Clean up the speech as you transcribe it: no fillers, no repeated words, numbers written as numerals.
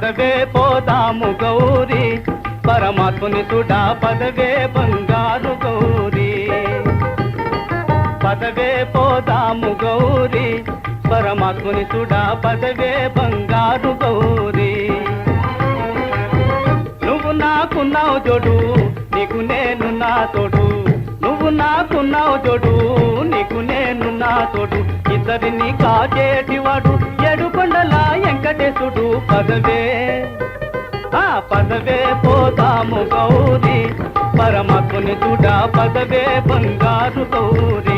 పదవే పోదాము గౌరీ పరమాత్ముని సుడా పదవే బంగారు గౌరీ పదవే పోదాము గౌరీ పరమాత్ముని సుడా పదవే బంగారు గౌరీ నువ్వు నాకున్నావు జోడు నీకు నేను నా తోడు నువ్వు నాకున్నావు జోడు నీకు నేను నా తోడు ఇద్దరిని కాచేటివాడు ఏడుకొండల వెంకటేశుడు పదవే పదవే పోదాము గౌరీ పరమాత్ముని సుడా పదవే బంగారు గౌరీ